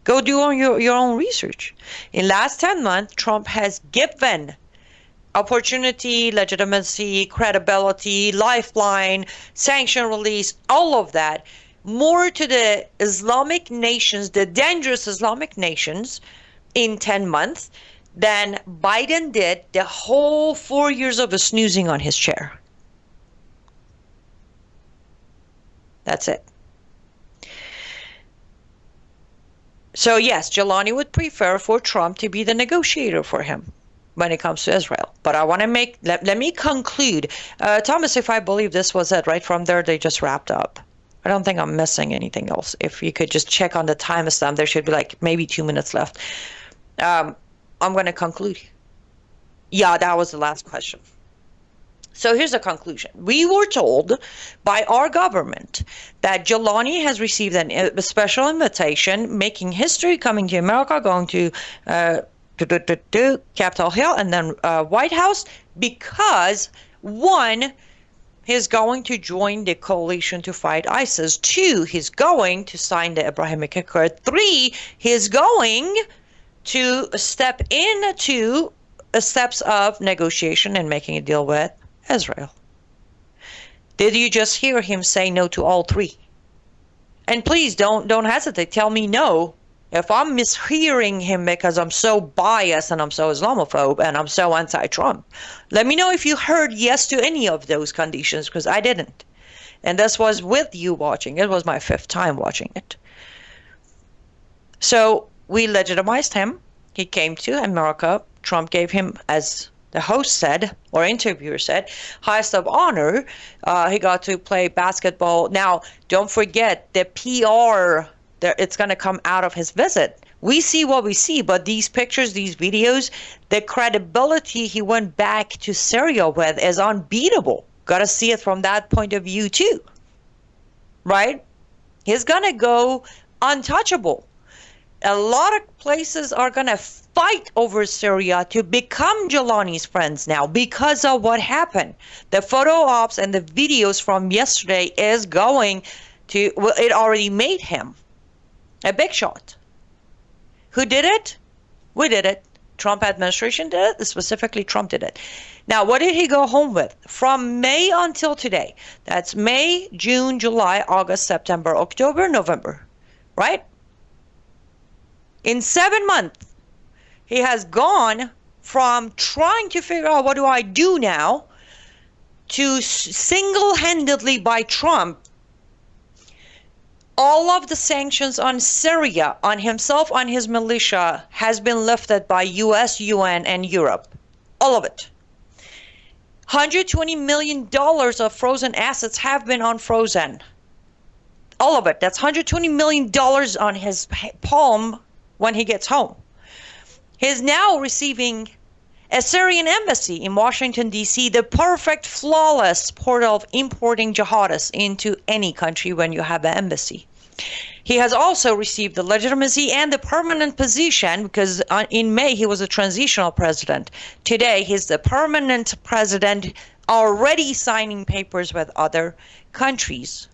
Go do your own research. In last 10 months, Trump has given opportunity, legitimacy, credibility, lifeline, sanction release, all of that, more to the Islamic nations, the dangerous Islamic nations, in 10 months than Biden did the whole 4 years of snoozing on his chair. That's it. So yes, Julani would prefer for Trump to be the negotiator for him when it comes to Israel. But I want to let me conclude. Thomas, if I believe this was it, right from there, they just wrapped up. I don't think I'm missing anything else. If you could just check on the timestamp, there should be like maybe 2 minutes left. I'm going to conclude. Yeah, that was the last question. So here's the conclusion. We were told by our government that Julani has received a special invitation, making history, coming to America, going to Capitol Hill and then White House, because 1, he's going to join the coalition to fight ISIS. 2, he's going to sign the Abrahamic Accord. 3, he's going to step into steps of negotiation and making a deal with Israel. Did you just hear him say no to all 3? And please don't hesitate. Tell me no If I'm mishearing him because I'm so biased and I'm so Islamophobe and I'm so anti-Trump, let me know if you heard yes to any of those conditions, because I didn't. And this was with you watching. It was my 5th time watching it. So we legitimized him. He came to America. Trump gave him, as the host said, or interviewer said, highest of honor. He got to play basketball. Now, don't forget the PR. It's going to come out of his visit. We see what we see, but these pictures, these videos, the credibility he went back to Syria with is unbeatable. Got to see it from that point of view too, right? He's going to go untouchable. A lot of places are going to fight over Syria to become Julani's friends now because of what happened. The photo ops and the videos from yesterday is going to, well, it already made him a big shot. Who did it? We did it. Trump administration did it. Specifically, Trump did it. Now, what did he go home with? From May until today. That's May, June, July, August, September, October, November. Right? In 7 months, he has gone from trying to figure out what do I do now to single-handedly by Trump, all of the sanctions on Syria, on himself, on his militia, has been lifted by US, UN, and Europe. All of it. $120 million of frozen assets have been unfrozen. All of it. That's $120 million on his palm when he gets home. He's now receiving a Syrian embassy in Washington, D.C., the perfect, flawless portal of importing jihadists into any country when you have an embassy. He has also received the legitimacy and the permanent position, because in May he was a transitional president. Today he's the permanent president, already signing papers with other countries.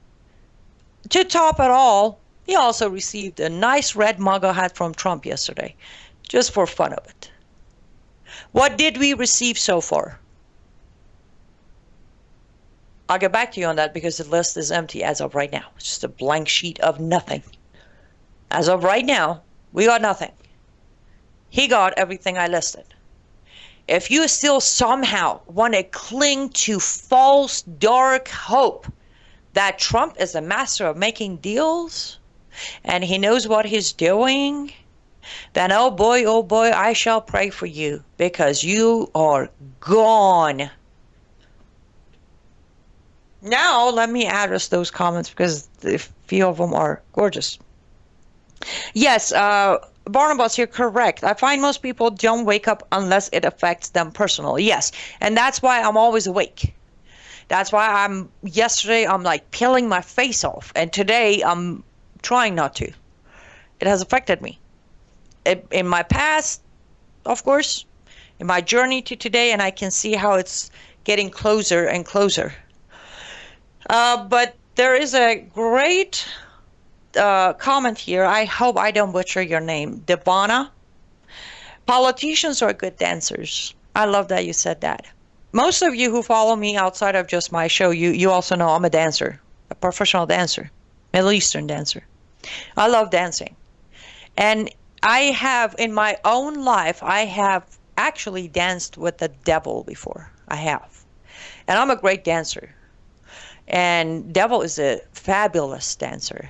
To top it all, he also received a nice red MAGA hat from Trump yesterday, just for fun of it. What did we receive so far? I'll get back to you on that because the list is empty as of right now. It's just a blank sheet of nothing. As of right now, we got nothing. He got everything I listed. If you still somehow want to cling to false, dark hope that Trump is a master of making deals and he knows what he's doing, then oh boy, I shall pray for you, because you are gone. Now, let me address those comments because a few of them are gorgeous. Yes, Barnabas, you're correct. I find most people don't wake up unless it affects them personally. Yes, and that's why I'm always awake. That's why yesterday I'm like peeling my face off, and today I'm trying not to. It has affected me. In my past, of course, in my journey to today, and I can see how it's getting closer and closer. But there is a great comment here. I hope I don't butcher your name. Devana. Politicians are good dancers. I love that you said that. Most of you who follow me outside of just my show, you also know I'm a dancer, a professional dancer, Middle Eastern dancer. I love dancing. And I have, in my own life, I have actually danced with the devil before. I have. And I'm a great dancer. And devil is a fabulous dancer.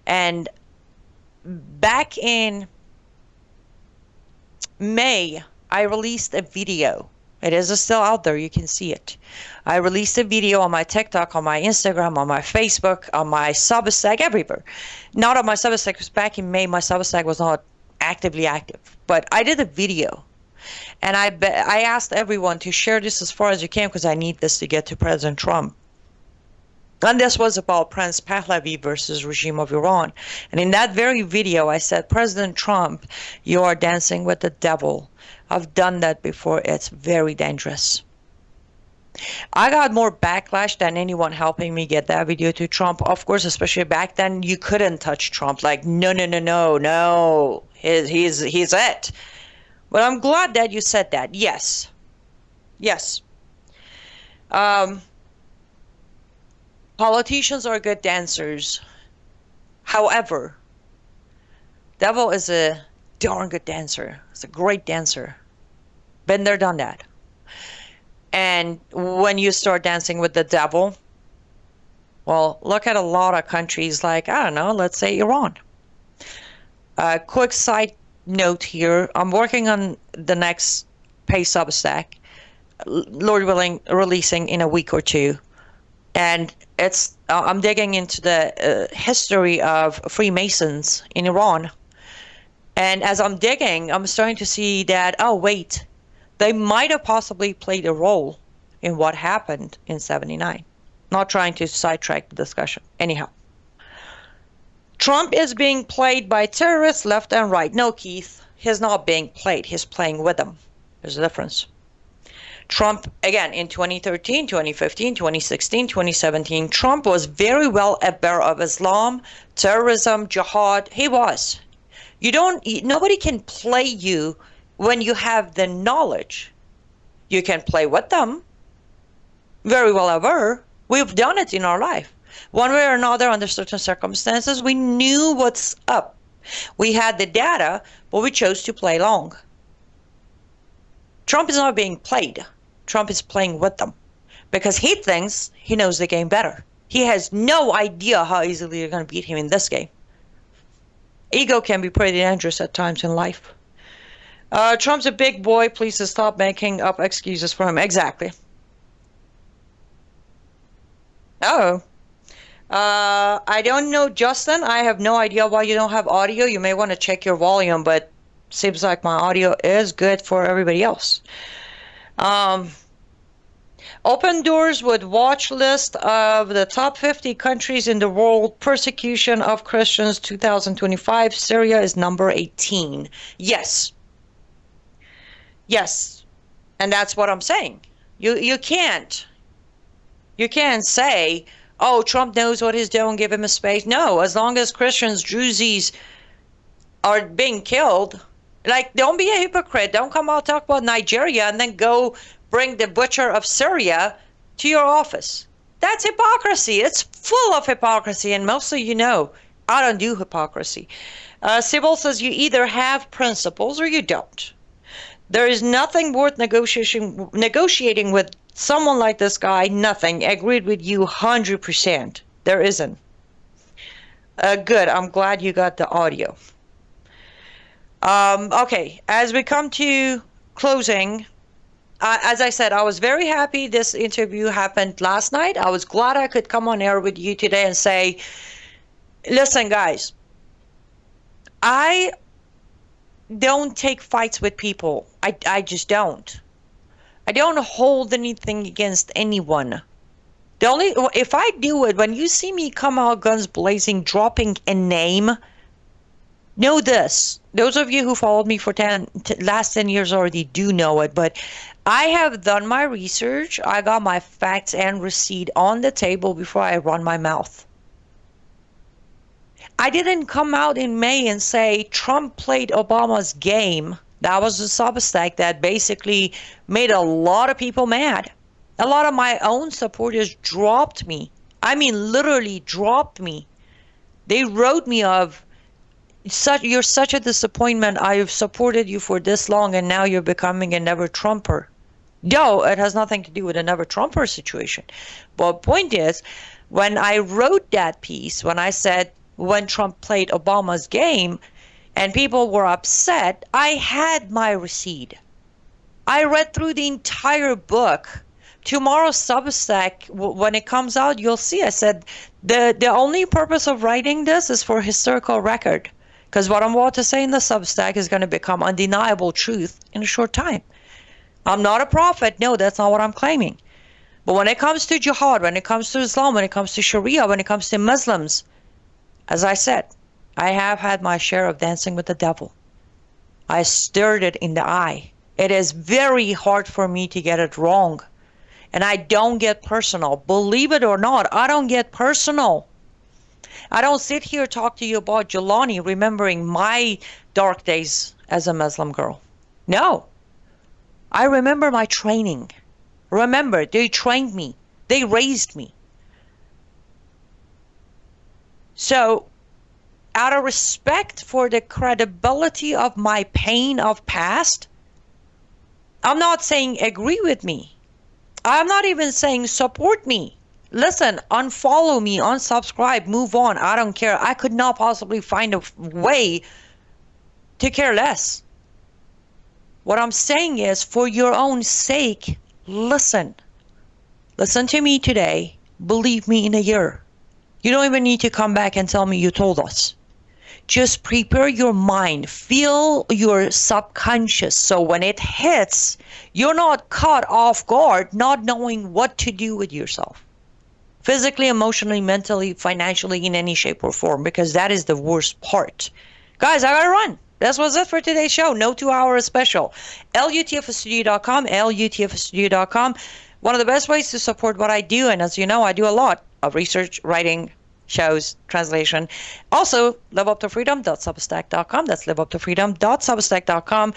And back in May, I released a video. It is still out there. You can see it. I released a video on my TikTok, on my Instagram, on my Facebook, on my Substack, everywhere. Not on my Substack, because back in May, my Substack was not actively active. But I did a video. And I asked everyone to share this as far as you can, because I need this to get to President Trump. And this was about Prince Pahlavi versus regime of Iran. And in that very video, I said, President Trump, you are dancing with the devil. I've done that before. It's very dangerous. I got more backlash than anyone helping me get that video to Trump. Of course, especially back then, you couldn't touch Trump. Like, no. He's it. But I'm glad that you said that. Yes. Politicians are good dancers. However, Devil is a darn good dancer. It's a great dancer. Been there, done that. And when you start dancing with the devil, well, look at a lot of countries like, I don't know, let's say Iran. Quick side note here. I'm working on the next pay Substack, Lord willing, releasing in a week or two. And it's I'm digging into the history of Freemasons in Iran. And as I'm digging, I'm starting to see that, oh, wait, they might have possibly played a role in what happened in 79. Not trying to sidetrack the discussion. Anyhow, Trump is being played by terrorists left and right. No, Keith, he's not being played. He's playing with them. There's a difference. Trump, again, in 2013, 2015, 2016, 2017, Trump was very well a bearer of Islam, terrorism, jihad. He was. Nobody can play you when you have the knowledge. You can play with them. Very well ever. We've done it in our life. One way or another, under certain circumstances, we knew what's up. We had the data, but we chose to play along. Trump is not being played. Trump is playing with them because he thinks he knows the game better. He has no idea how easily you're going to beat him in this game. Ego can be pretty dangerous at times in life. Trump's a big boy. Please stop making up excuses for him. Exactly. Oh. I don't know, Justin. I have no idea why you don't have audio. You may want to check your volume, but seems like my audio is good for everybody else. Open Doors would watch list of the top 50 countries in the world, persecution of Christians 2025. Syria is number 18. Yes. Yes. And that's what I'm saying. You can't say, oh, Trump knows what he's doing, give him a space. No, as long as Christians, Druzes are being killed, like, don't be a hypocrite. Don't come out talk about Nigeria and then go bring the butcher of Syria to your office. That's hypocrisy. It's full of hypocrisy, and mostly, I don't do hypocrisy. Sybil says you either have principles or you don't. There is nothing worth negotiating with someone like this guy. Nothing. Agreed with you 100%. There isn't. Good. I'm glad you got the audio. Okay, as we come to closing, as I said, I was very happy this interview happened last night. I was glad I could come on air with you today and say, listen, guys, I don't take fights with people. I just don't. I don't hold anything against anyone. If I do it, when you see me come out guns blazing, dropping a name, know this. Those of you who followed me for last 10 years already do know it, but I have done my research. I got my facts and receipt on the table before I run my mouth. I didn't come out in May and say Trump played Obama's game. That was a Substack that basically made a lot of people mad. A lot of my own supporters dropped me. I mean, literally dropped me. They wrote me of, you're such a disappointment. I've supported you for this long and now you're becoming a never Trumper. No, it has nothing to do with a never Trumper situation. But the point is, when I wrote that piece, when I said when Trump played Obama's game and people were upset, I had my receipt. I read through the entire book. Tomorrow's Substack, when it comes out, you'll see. I said the only purpose of writing this is for historical record. Because what I'm about to say in the Substack is going to become undeniable truth in a short time. I'm not a prophet. No, that's not what I'm claiming. But when it comes to jihad, when it comes to Islam, when it comes to Sharia, when it comes to Muslims, as I said, I have had my share of dancing with the devil. I stared it in the eye. It is very hard for me to get it wrong. And I don't get personal. Believe it or not, I don't get personal. I don't sit here talk to you about al-Julani, remembering my dark days as a Muslim girl. No. I remember my training. Remember, they trained me. They raised me. So, out of respect for the credibility of my pain of past, I'm not saying agree with me. I'm not even saying support me. Listen, unfollow me, unsubscribe, move on. I don't care. I could not possibly find a way to care less. What I'm saying is, for your own sake, listen. Listen to me today. Believe me in a year. You don't even need to come back and tell me you told us. Just prepare your mind. Feel your subconscious. So when it hits, you're not caught off guard, not knowing what to do with yourself. Physically, emotionally, mentally, financially, in any shape or form, because that is the worst part. Guys, I gotta run. That was it for today's show. No 2-hour special. LUTFstudio.com, LUTFstudio.com. One of the best ways to support what I do, and as you know, I do a lot of research, writing, shows, translation. Also, liveuptofreedom.substack.com. That's liveuptofreedom.substack.com.